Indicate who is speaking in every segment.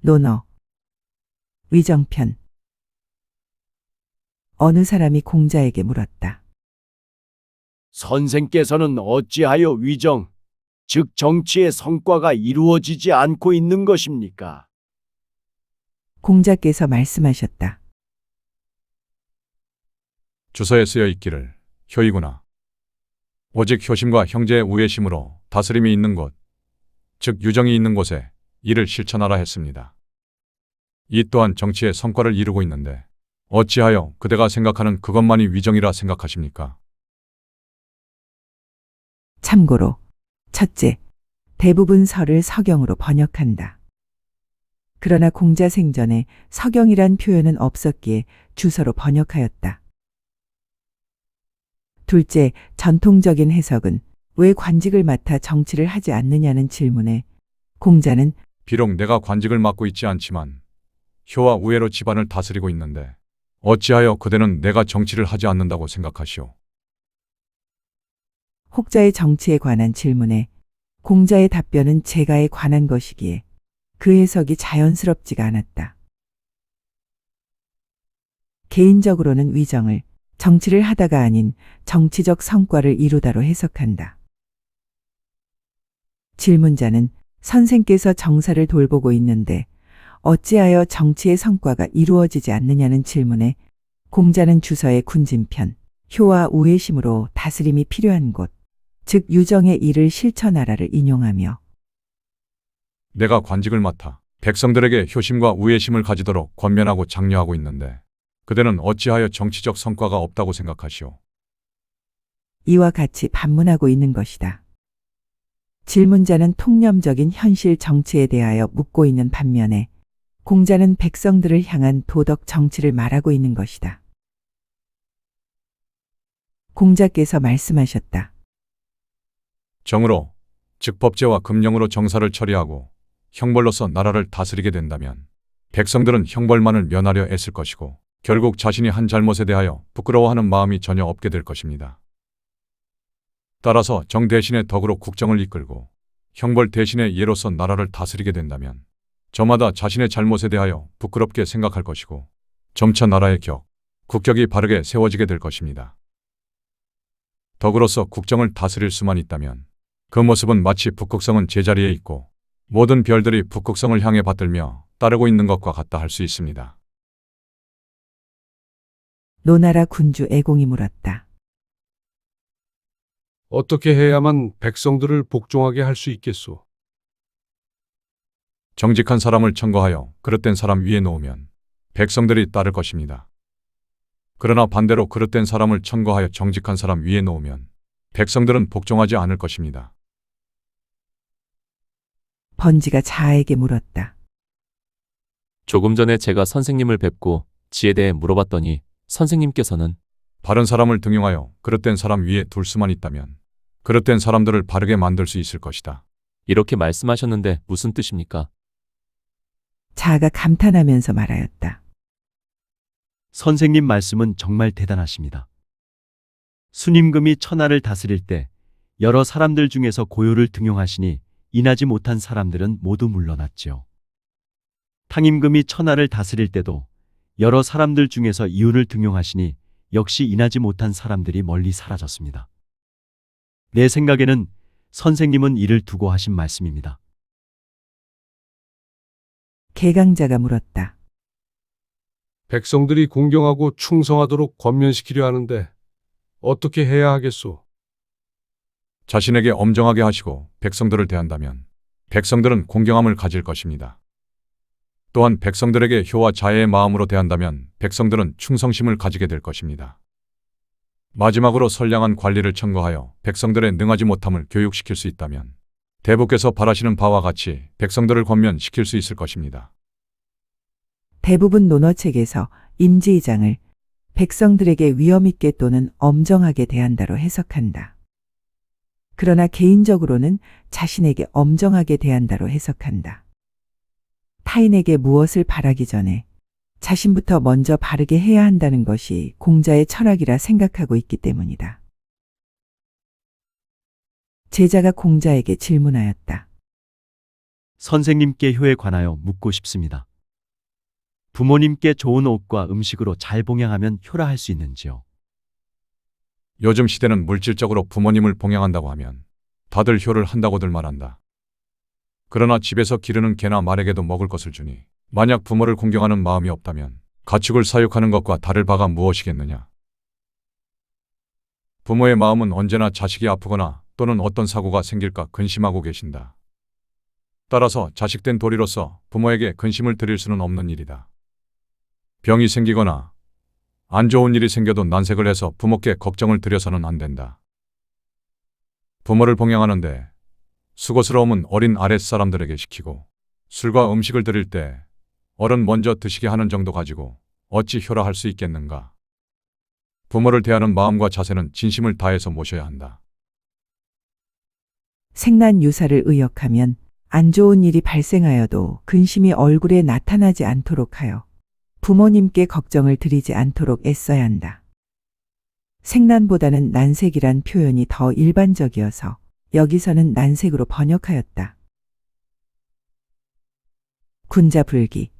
Speaker 1: 논어. 위정편. 어느 사람이 공자에게 물었다.
Speaker 2: 선생께서는 어찌하여 위정, 즉 정치의 성과가 이루어지지 않고 있는 것입니까?
Speaker 1: 공자께서 말씀하셨다.
Speaker 3: 주서에 쓰여 있기를 효이구나. 오직 효심과 형제의 우애심으로 다스림이 있는 곳, 즉 유정이 있는 곳에 이를 실천하라 했습니다. 이 또한 정치의 성과를 이루고 있는데 어찌하여 그대가 생각하는 그것만이 위정이라 생각하십니까?
Speaker 1: 참고로 첫째, 대부분 서를 서경으로 번역한다. 그러나 공자 생전에 서경이란 표현은 없었기에 주서로 번역하였다. 둘째, 전통적인 해석은 왜 관직을 맡아 정치를 하지 않느냐는 질문에 공자는
Speaker 3: 비록 내가 관직을 맡고 있지 않지만 효와 우애로 집안을 다스리고 있는데 어찌하여 그대는 내가 정치를 하지 않는다고 생각하시오?
Speaker 1: 혹자의 정치에 관한 질문에 공자의 답변은 재가에 관한 것이기에 그 해석이 자연스럽지가 않았다. 개인적으로는 위정을 정치를 하다가 아닌 정치적 성과를 이루다로 해석한다. 질문자는 선생께서 정사를 돌보고 있는데 어찌하여 정치의 성과가 이루어지지 않느냐는 질문에 공자는 주서의 군진편, 효와 우애심으로 다스림이 필요한 곳, 즉 유정의 일을 실천하라를 인용하며
Speaker 3: 내가 관직을 맡아 백성들에게 효심과 우애심을 가지도록 권면하고 장려하고 있는데 그대는 어찌하여 정치적 성과가 없다고 생각하시오?
Speaker 1: 이와 같이 반문하고 있는 것이다. 질문자는 통념적인 현실 정치에 대하여 묻고 있는 반면에 공자는 백성들을 향한 도덕 정치를 말하고 있는 것이다. 공자께서 말씀하셨다.
Speaker 3: 정으로, 즉 법제와 금령으로 정사를 처리하고 형벌로서 나라를 다스리게 된다면 백성들은 형벌만을 면하려 애쓸 것이고 결국 자신이 한 잘못에 대하여 부끄러워하는 마음이 전혀 없게 될 것입니다. 따라서 정 대신에 덕으로 국정을 이끌고 형벌 대신에 예로서 나라를 다스리게 된다면 저마다 자신의 잘못에 대하여 부끄럽게 생각할 것이고 점차 나라의 국격이 바르게 세워지게 될 것입니다. 덕으로서 국정을 다스릴 수만 있다면 그 모습은 마치 북극성은 제자리에 있고 모든 별들이 북극성을 향해 받들며 따르고 있는 것과 같다 할 수 있습니다.
Speaker 1: 노나라 군주 애공이 물었다.
Speaker 4: 어떻게 해야만 백성들을 복종하게 할 수 있겠소?
Speaker 3: 정직한 사람을 청거하여 그릇된 사람 위에 놓으면 백성들이 따를 것입니다. 그러나 반대로 그릇된 사람을 청거하여 정직한 사람 위에 놓으면 백성들은 복종하지 않을 것입니다.
Speaker 1: 번지가 자아에게 물었다.
Speaker 5: 조금 전에 제가 선생님을 뵙고 지에 대해 물어봤더니 선생님께서는
Speaker 3: 바른 사람을 등용하여 그릇된 사람 위에 둘 수만 있다면 그릇된 사람들을 바르게 만들 수 있을 것이다.
Speaker 5: 이렇게 말씀하셨는데 무슨 뜻입니까?
Speaker 1: 자아가 감탄하면서 말하였다.
Speaker 2: 선생님 말씀은 정말 대단하십니다. 순임금이 천하를 다스릴 때 여러 사람들 중에서 고요를 등용하시니 인하지 못한 사람들은 모두 물러났지요. 탕임금이 천하를 다스릴 때도 여러 사람들 중에서 이윤을 등용하시니 역시 인하지 못한 사람들이 멀리 사라졌습니다. 내 생각에는 선생님은 이를 두고 하신 말씀입니다.
Speaker 1: 개강자가 물었다.
Speaker 4: 백성들이 공경하고 충성하도록 권면시키려 하는데 어떻게 해야 하겠소?
Speaker 3: 자신에게 엄정하게 하시고 백성들을 대한다면 백성들은 공경함을 가질 것입니다. 또한 백성들에게 효와 자애의 마음으로 대한다면 백성들은 충성심을 가지게 될 것입니다. 마지막으로 선량한 관리를 청거하여 백성들의 능하지 못함을 교육시킬 수 있다면 대부께서 바라시는 바와 같이 백성들을 권면시킬 수 있을 것입니다.
Speaker 1: 대부분 논어책에서 임지의장을 백성들에게 위엄있게 또는 엄정하게 대한다로 해석한다. 그러나 개인적으로는 자신에게 엄정하게 대한다로 해석한다. 타인에게 무엇을 바라기 전에 자신부터 먼저 바르게 해야 한다는 것이 공자의 철학이라 생각하고 있기 때문이다. 제자가 공자에게 질문하였다.
Speaker 2: 선생님께 효에 관하여 묻고 싶습니다. 부모님께 좋은 옷과 음식으로 잘 봉양하면 효라 할 수 있는지요?
Speaker 3: 요즘 시대는 물질적으로 부모님을 봉양한다고 하면 다들 효를 한다고들 말한다. 그러나 집에서 기르는 개나 말에게도 먹을 것을 주니 만약 부모를 공경하는 마음이 없다면 가축을 사육하는 것과 다를 바가 무엇이겠느냐. 부모의 마음은 언제나 자식이 아프거나 또는 어떤 사고가 생길까 근심하고 계신다. 따라서 자식된 도리로서 부모에게 근심을 드릴 수는 없는 일이다. 병이 생기거나 안 좋은 일이 생겨도 난색을 해서 부모께 걱정을 드려서는 안 된다. 부모를 봉양하는데 수고스러움은 어린 아랫사람들에게 시키고 술과 음식을 드릴 때 어른 먼저 드시게 하는 정도 가지고 어찌 효라 할 수 있겠는가. 부모를 대하는 마음과 자세는 진심을 다해서 모셔야 한다.
Speaker 1: 생난 유사를 의역하면 안 좋은 일이 발생하여도 근심이 얼굴에 나타나지 않도록 하여 부모님께 걱정을 드리지 않도록 애써야 한다. 생난보다는 난색이란 표현이 더 일반적이어서 여기서는 난색으로 번역하였다. 군자불기.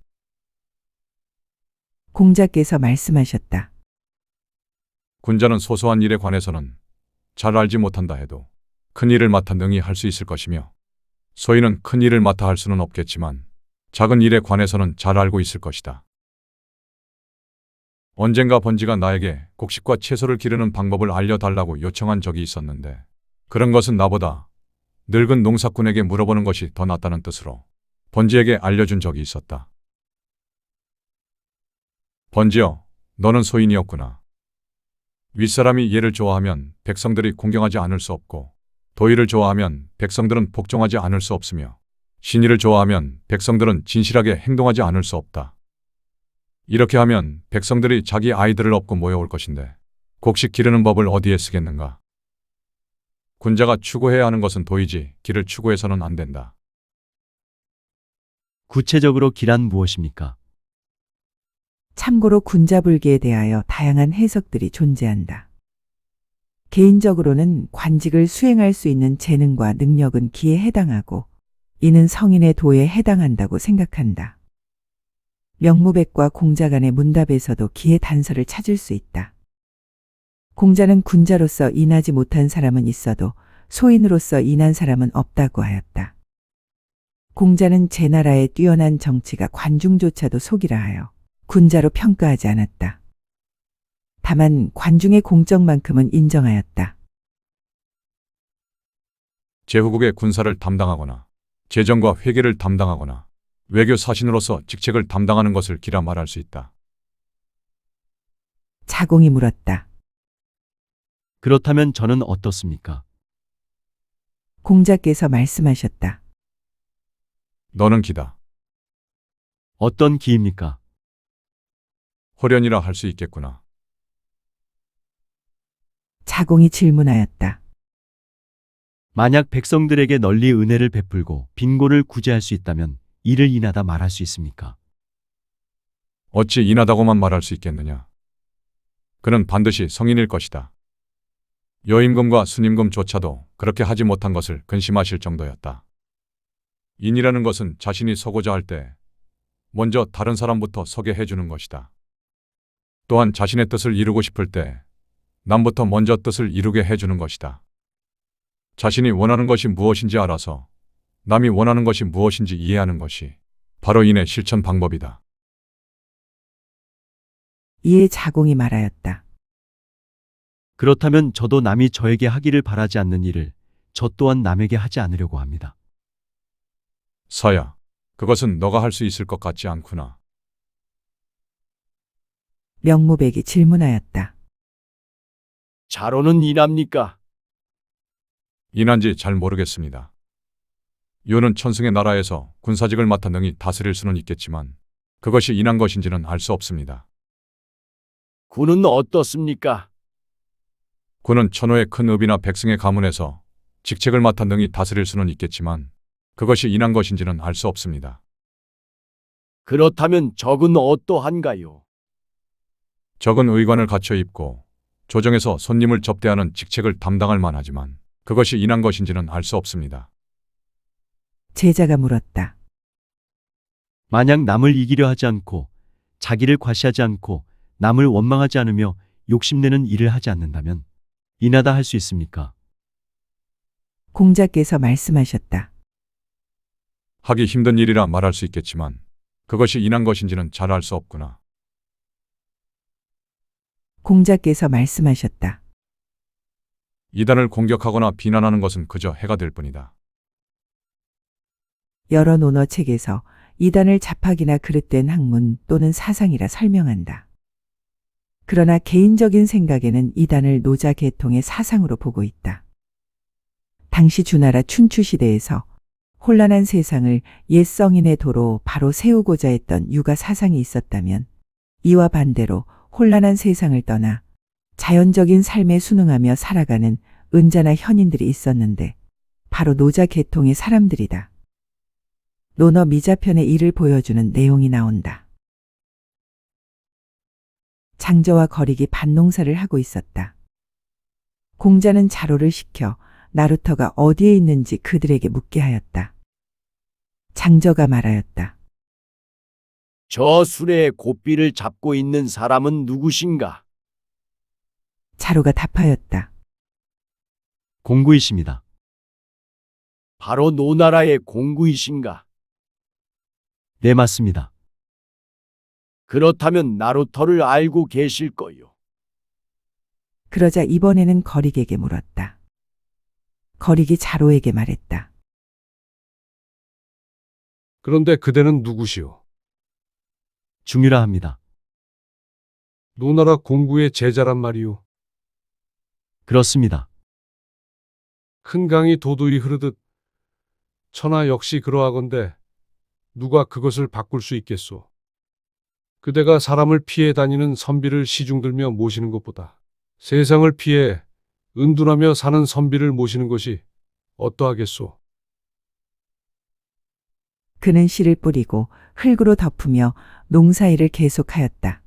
Speaker 1: 공자께서 말씀하셨다.
Speaker 3: 군자는 소소한 일에 관해서는 잘 알지 못한다 해도 큰 일을 맡아 능히 할 수 있을 것이며 소인은 큰 일을 맡아 할 수는 없겠지만 작은 일에 관해서는 잘 알고 있을 것이다. 언젠가 번지가 나에게 곡식과 채소를 기르는 방법을 알려달라고 요청한 적이 있었는데 그런 것은 나보다 늙은 농사꾼에게 물어보는 것이 더 낫다는 뜻으로 번지에게 알려준 적이 있었다. 번지여, 너는 소인이었구나. 윗사람이 얘를 좋아하면 백성들이 공경하지 않을 수 없고 도의를 좋아하면 백성들은 복종하지 않을 수 없으며 신의를 좋아하면 백성들은 진실하게 행동하지 않을 수 없다. 이렇게 하면 백성들이 자기 아이들을 업고 모여올 것인데 곡식 기르는 법을 어디에 쓰겠는가? 군자가 추구해야 하는 것은 도이지 기를 추구해서는 안 된다.
Speaker 2: 구체적으로 기란 무엇입니까?
Speaker 1: 참고로 군자불기에 대하여 다양한 해석들이 존재한다. 개인적으로는 관직을 수행할 수 있는 재능과 능력은 기에 해당하고 이는 성인의 도에 해당한다고 생각한다. 명무백과 공자 간의 문답에서도 기의 단서를 찾을 수 있다. 공자는 군자로서 인하지 못한 사람은 있어도 소인으로서 인한 사람은 없다고 하였다. 공자는 제 나라의 뛰어난 정치가 관중조차도 속이라 하여 군자로 평가하지 않았다. 다만 관중의 공적만큼은 인정하였다.
Speaker 3: 제후국의 군사를 담당하거나 재정과 회계를 담당하거나 외교 사신으로서 직책을 담당하는 것을 기라 말할 수 있다.
Speaker 1: 자공이 물었다.
Speaker 2: 그렇다면 저는 어떻습니까?
Speaker 1: 공자께서 말씀하셨다.
Speaker 3: 너는 기다.
Speaker 2: 어떤 기입니까?
Speaker 3: 호련이라 할 수 있겠구나.
Speaker 1: 자공이 질문하였다.
Speaker 2: 만약 백성들에게 널리 은혜를 베풀고 빈곤을 구제할 수 있다면 이를 인하다 말할 수 있습니까?
Speaker 3: 어찌 인하다고만 말할 수 있겠느냐. 그는 반드시 성인일 것이다. 여임금과 순임금조차도 그렇게 하지 못한 것을 근심하실 정도였다. 인이라는 것은 자신이 서고자 할 때 먼저 다른 사람부터 서게 해주는 것이다. 또한 자신의 뜻을 이루고 싶을 때 남부터 먼저 뜻을 이루게 해주는 것이다. 자신이 원하는 것이 무엇인지 알아서 남이 원하는 것이 무엇인지 이해하는 것이 바로 인의 실천 방법이다.
Speaker 1: 이에 자공이 말하였다.
Speaker 2: 그렇다면 저도 남이 저에게 하기를 바라지 않는 일을 저 또한 남에게 하지 않으려고 합니다.
Speaker 3: 서야, 그것은 너가 할 수 있을 것 같지 않구나.
Speaker 1: 명무백이 질문하였다.
Speaker 2: 자로는 인합니까?
Speaker 3: 인한지 잘 모르겠습니다. 요는 천승의 나라에서 군사직을 맡아 능히 다스릴 수는 있겠지만 그것이 인한 것인지는 알 수 없습니다.
Speaker 2: 군은 어떻습니까?
Speaker 3: 군은 천호의 큰 읍이나 백승의 가문에서 직책을 맡아 능히 다스릴 수는 있겠지만 그것이 인한 것인지는 알 수 없습니다.
Speaker 2: 그렇다면 적은 어떠한가요?
Speaker 3: 적은 의관을 갖춰 입고 조정에서 손님을 접대하는 직책을 담당할 만하지만 그것이 인한 것인지는 알 수 없습니다.
Speaker 1: 제자가 물었다.
Speaker 2: 만약 남을 이기려 하지 않고 자기를 과시하지 않고 남을 원망하지 않으며 욕심내는 일을 하지 않는다면 인하다 할 수 있습니까?
Speaker 1: 공자께서 말씀하셨다.
Speaker 3: 하기 힘든 일이라 말할 수 있겠지만 그것이 인한 것인지는 잘 알 수 없구나.
Speaker 1: 공자께서 말씀하셨다.
Speaker 3: 이단을 공격하거나 비난하는 것은 그저 해가 될 뿐이다.
Speaker 1: 여러 논어책에서 이단을 잡학이나 그릇된 학문 또는 사상이라 설명한다. 그러나 개인적인 생각에는 이단을 노자 계통의 사상으로 보고 있다. 당시 주나라 춘추시대에서 혼란한 세상을 옛 성인의 도로 바로 세우고자 했던 유가 사상이 있었다면 이와 반대로 혼란한 세상을 떠나 자연적인 삶에 순응하며 살아가는 은자나 현인들이 있었는데 바로 노자 계통의 사람들이다. 논어 미자편의 이를 보여주는 내용이 나온다. 장저와 거리기 밭농사를 하고 있었다. 공자는 자로를 시켜 나루터가 어디에 있는지 그들에게 묻게 하였다. 장저가 말하였다.
Speaker 6: 저 수레의 고삐를 잡고 있는 사람은 누구신가?
Speaker 1: 자로가 답하였다.
Speaker 2: 공구이십니다.
Speaker 6: 바로 노나라의 공구이신가?
Speaker 2: 네, 맞습니다.
Speaker 6: 그렇다면 나루터를 알고 계실 거요.
Speaker 1: 그러자 이번에는 거리기에게 물었다. 거리기 자로에게 말했다.
Speaker 4: 그런데 그대는 누구시오?
Speaker 2: 중유라 합니다.
Speaker 4: 노나라 공구의 제자란 말이오.
Speaker 2: 그렇습니다.
Speaker 4: 큰 강이 도도히 흐르듯 천하 역시 그러하건대 누가 그것을 바꿀 수 있겠소? 그대가 사람을 피해 다니는 선비를 시중들며 모시는 것보다 세상을 피해 은둔하며 사는 선비를 모시는 것이 어떠하겠소?
Speaker 1: 그는 씨를 뿌리고 흙으로 덮으며 농사일을 계속하였다.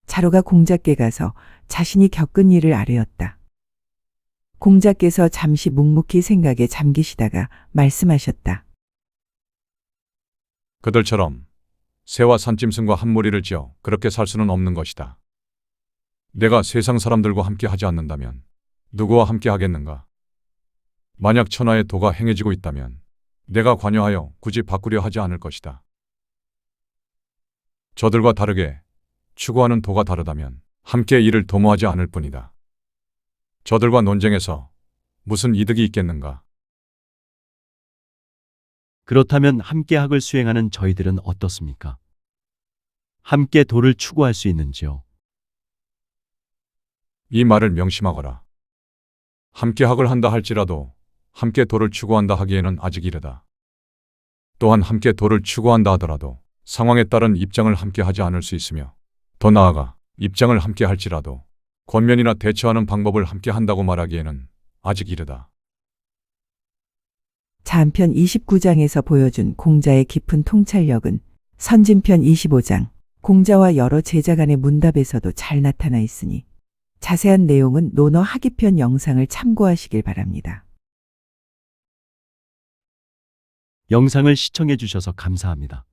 Speaker 1: 자로가 공자께 가서 자신이 겪은 일을 아뢰었다. 공자께서 잠시 묵묵히 생각에 잠기시다가 말씀하셨다.
Speaker 3: 그들처럼 새와 산짐승과 한 무리를 지어 그렇게 살 수는 없는 것이다. 내가 세상 사람들과 함께 하지 않는다면 누구와 함께 하겠는가? 만약 천하의 도가 행해지고 있다면 내가 관여하여 굳이 바꾸려 하지 않을 것이다. 저들과 다르게 추구하는 도가 다르다면 함께 이를 도모하지 않을 뿐이다. 저들과 논쟁해서 무슨 이득이 있겠는가?
Speaker 2: 그렇다면 함께 학을 수행하는 저희들은 어떻습니까? 함께 도를 추구할 수 있는지요?
Speaker 3: 이 말을 명심하거라. 함께 학을 한다 할지라도 함께 도를 추구한다 하기에는 아직 이르다. 또한 함께 도를 추구한다 하더라도 상황에 따른 입장을 함께 하지 않을 수 있으며 더 나아가 입장을 함께 할지라도 권면이나 대처하는 방법을 함께 한다고 말하기에는 아직 이르다.
Speaker 1: 자한편 29장에서 보여준 공자의 깊은 통찰력은 선진편 25장 공자와 여러 제자 간의 문답에서도 잘 나타나 있으니 자세한 내용은 논어 하기편 영상을 참고하시길 바랍니다.
Speaker 2: 영상을 시청해 주셔서 감사합니다.